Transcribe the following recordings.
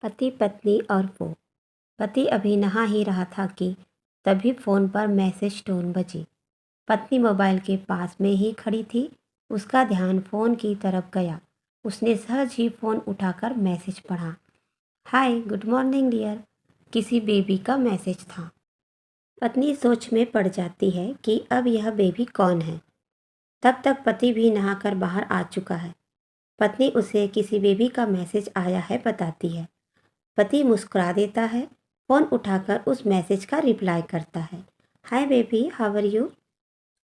पति पत्नी और वो। पति अभी नहा ही रहा था कि तभी फोन पर मैसेज टोन बजी। पत्नी मोबाइल के पास में ही खड़ी थी। उसका ध्यान फोन की तरफ गया। उसने सहज ही फोन उठाकर मैसेज पढ़ा। Hi good morning dear. किसी बेबी का मैसेज था। पत्नी सोच में पड़ जाती है कि अब यह बेबी कौन है। तब तक पति भी नहाकर बाहर आ चुका है। पत्नी उसे किसी बेबी का मैसेज आया है बताती है। पति मुस्कुरा देता है। फ़ोन उठाकर उस मैसेज का रिप्लाई करता है। Hi baby how are you,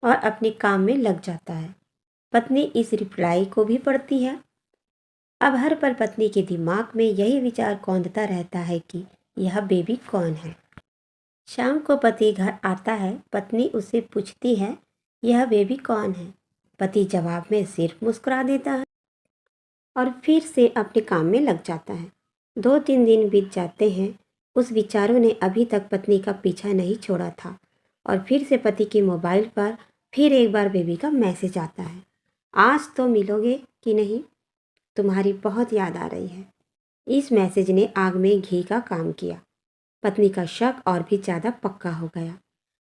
और अपने काम में लग जाता है। पत्नी इस रिप्लाई को भी पढ़ती है। अब हर पल पत्नी के दिमाग में यही विचार कौंधता रहता है कि यह बेबी कौन है। शाम को पति घर आता है। पत्नी उससे पूछती है यह बेबी कौन है। पति जवाब में सिर्फ मुस्कुरा देता है और फिर से अपने काम में लग जाता है। 2-3 दिन बीत जाते हैं। उस विचारों ने अभी तक पत्नी का पीछा नहीं छोड़ा था और फिर से पति के मोबाइल पर फिर एक बार बेबी का मैसेज आता है। आज तो मिलोगे कि नहीं, तुम्हारी बहुत याद आ रही है। इस मैसेज ने आग में घी का काम किया। पत्नी का शक और भी ज़्यादा पक्का हो गया।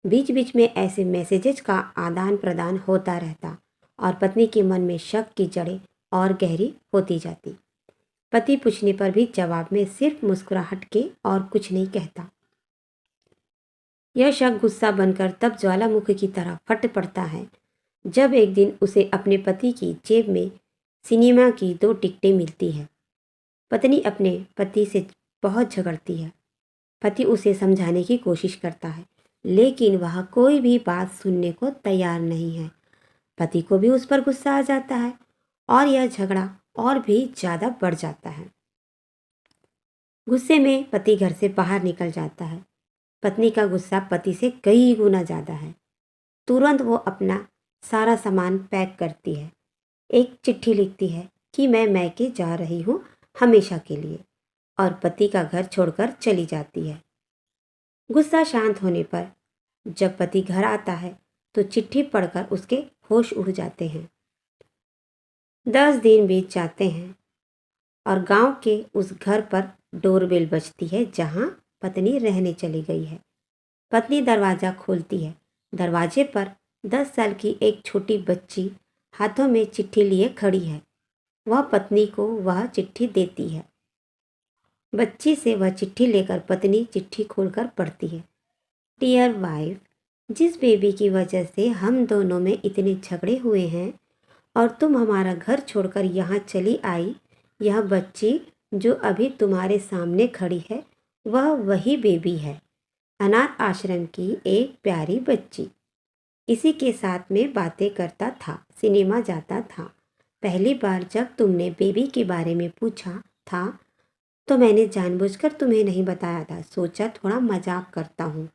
बीच बीच में ऐसे मैसेजेस का आदान प्रदान होता रहता और पत्नी के मन में शक की जड़ें और गहरी होती जाती। पति पूछने पर भी जवाब में सिर्फ मुस्कुराहट के और कुछ नहीं कहता। यह शक गुस्सा बनकर तब ज्वालामुखी की तरह फट पड़ता है जब एक दिन उसे अपने पति की जेब में सिनेमा की 2 टिकटें मिलती है। पत्नी अपने पति से बहुत झगड़ती है। पति उसे समझाने की कोशिश करता है लेकिन वह कोई भी बात सुनने को तैयार नहीं है। पति को भी उस पर गुस्सा आ जाता है और यह झगड़ा और भी ज़्यादा बढ़ जाता है। गुस्से में पति घर से बाहर निकल जाता है। पत्नी का गुस्सा पति से कई गुना ज़्यादा है। तुरंत वो अपना सारा सामान पैक करती है। एक चिट्ठी लिखती है कि मैं मैके जा रही हूँ हमेशा के लिए, और पति का घर छोड़कर चली जाती है। गुस्सा शांत होने पर जब पति घर आता है तो चिट्ठी पढ़कर उसके होश उड़ जाते हैं। 10 दिन बीत जाते हैं और गांव के उस घर पर डोरबेल बजती है जहां पत्नी रहने चली गई है। पत्नी दरवाज़ा खोलती है। दरवाजे पर 10 साल की एक छोटी बच्ची हाथों में चिट्ठी लिए खड़ी है। वह पत्नी को वह चिट्ठी देती है। बच्ची से वह चिट्ठी लेकर पत्नी चिट्ठी खोलकर पढ़ती है। डियर वाइफ, जिस बेबी की वजह से हम दोनों में इतने झगड़े हुए हैं और तुम हमारा घर छोड़कर यहाँ चली आई, यह बच्ची जो अभी तुम्हारे सामने खड़ी है वह वही बेबी है, अनाथ आश्रम की एक प्यारी बच्ची। इसी के साथ में बातें करता था, सिनेमा जाता था। पहली बार जब तुमने बेबी के बारे में पूछा था तो मैंने जानबूझकर तुम्हें नहीं बताया था। सोचा थोड़ा मजाक करता हूँ,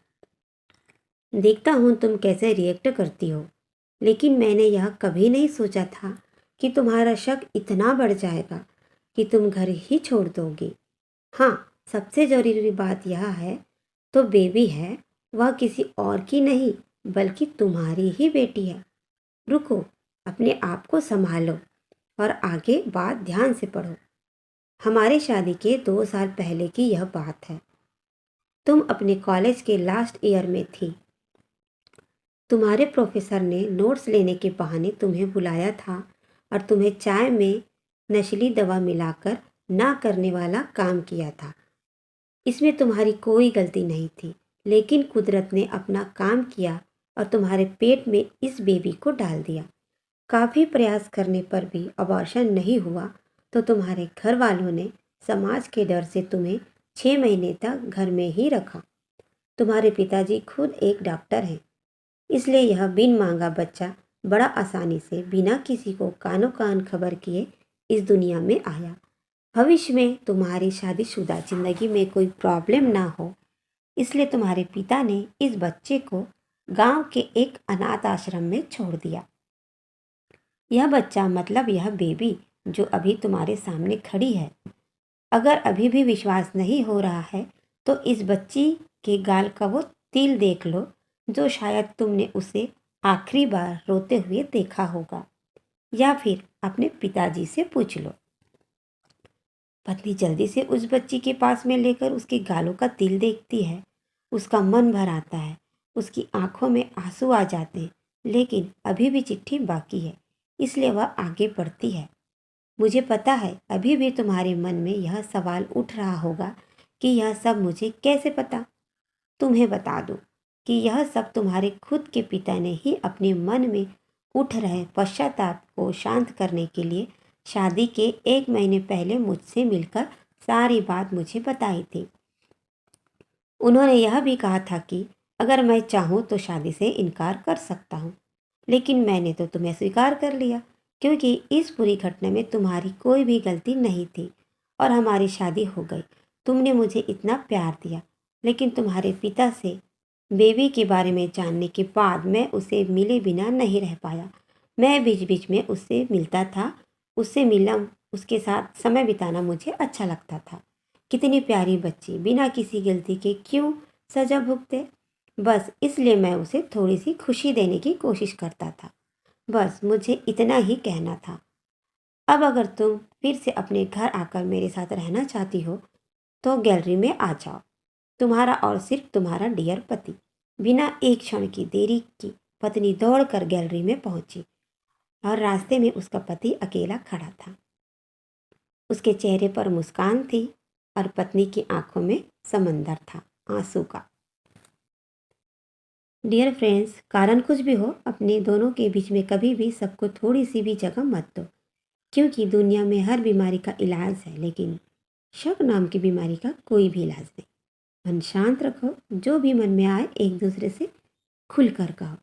देखता हूँ तुम कैसे रिएक्ट करती हो। लेकिन मैंने यह कभी नहीं सोचा था कि तुम्हारा शक इतना बढ़ जाएगा कि तुम घर ही छोड़ दोगी। हाँ, सबसे ज़रूरी बात यह है तो बेबी है वह किसी और की नहीं बल्कि तुम्हारी ही बेटी है। रुको, अपने आप को संभालो और आगे बात ध्यान से पढ़ो। हमारे शादी के 2 साल पहले की यह बात है। तुम अपने कॉलेज के लास्ट ईयर में थी। तुम्हारे प्रोफेसर ने नोट्स लेने के बहाने तुम्हें बुलाया था और तुम्हें चाय में नशीली दवा मिलाकर ना करने वाला काम किया था। इसमें तुम्हारी कोई गलती नहीं थी, लेकिन कुदरत ने अपना काम किया और तुम्हारे पेट में इस बेबी को डाल दिया। काफ़ी प्रयास करने पर भी अबॉर्शन नहीं हुआ तो तुम्हारे घर वालों ने समाज के डर से तुम्हें 6 महीने तक घर में ही रखा। तुम्हारे पिताजी खुद एक डॉक्टर हैं, इसलिए यह बिन मांगा बच्चा बड़ा आसानी से बिना किसी को कानो कान खबर किए इस दुनिया में आया। भविष्य में तुम्हारी शादीशुदा जिंदगी में कोई प्रॉब्लम ना हो, इसलिए तुम्हारे पिता ने इस बच्चे को गांव के एक अनाथ आश्रम में छोड़ दिया। यह बच्चा मतलब यह बेबी जो अभी तुम्हारे सामने खड़ी है। अगर अभी भी विश्वास नहीं हो रहा है तो इस बच्ची के गाल का वो तिल देख लो जो शायद तुमने उसे आखिरी बार रोते हुए देखा होगा, या फिर अपने पिताजी से पूछ लो। पत्नी जल्दी से उस बच्ची के पास में लेकर उसके गालों का तिल देखती है। उसका मन भर आता है, उसकी आंखों में आंसू आ जाते हैं, लेकिन अभी भी चिट्ठी बाकी है, इसलिए वह आगे बढ़ती है। मुझे पता है अभी भी तुम्हारे मन में यह सवाल उठ रहा होगा कि यह सब मुझे कैसे पता। तुम्हें बता दूं कि यह सब तुम्हारे खुद के पिता ने ही अपने मन में उठ रहे पश्चाताप को शांत करने के लिए शादी के 1 महीने पहले मुझसे मिलकर सारी बात मुझे बताई थी। उन्होंने यह भी कहा था कि अगर मैं चाहूँ तो शादी से इनकार कर सकता हूँ, लेकिन मैंने तो तुम्हें स्वीकार कर लिया क्योंकि इस पूरी घटना में तुम्हारी कोई भी गलती नहीं थी और हमारी शादी हो गई। तुमने मुझे इतना प्यार दिया, लेकिन तुम्हारे पिता से बेबी के बारे में जानने के बाद मैं उसे मिले बिना नहीं रह पाया। मैं बीच बीच में उससे मिलता था, उससे मिलना, उसके साथ समय बिताना मुझे अच्छा लगता था। कितनी प्यारी बच्ची बिना किसी गलती के क्यों सजा भुगते। बस इसलिए मैं उसे थोड़ी सी खुशी देने की कोशिश करता था। बस मुझे इतना ही कहना था। अब अगर तुम फिर से अपने घर आकर मेरे साथ रहना चाहती हो तो गैलरी में आ जाओ। तुम्हारा और सिर्फ तुम्हारा डियर पति। बिना एक क्षण की देरी की पत्नी दौड़कर गैलरी में पहुंची और रास्ते में उसका पति अकेला खड़ा था। उसके चेहरे पर मुस्कान थी और पत्नी की आंखों में समंदर था, आंसू का। डियर फ्रेंड्स, कारण कुछ भी हो, अपने दोनों के बीच में कभी भी सबको थोड़ी सी भी जगह मत दो, क्योंकि दुनिया में हर बीमारी का इलाज है, लेकिन शक नाम की बीमारी का कोई भी इलाज नहीं। मन शांत रखो, जो भी मन में आए एक दूसरे से खुलकर कहो,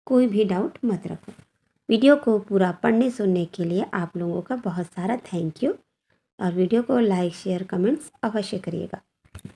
कोई भी डाउट मत रखो। वीडियो को पूरा पढ़ने सुनने के लिए आप लोगों का बहुत सारा थैंक यू और वीडियो को लाइक शेयर कमेंट्स अवश्य करिएगा।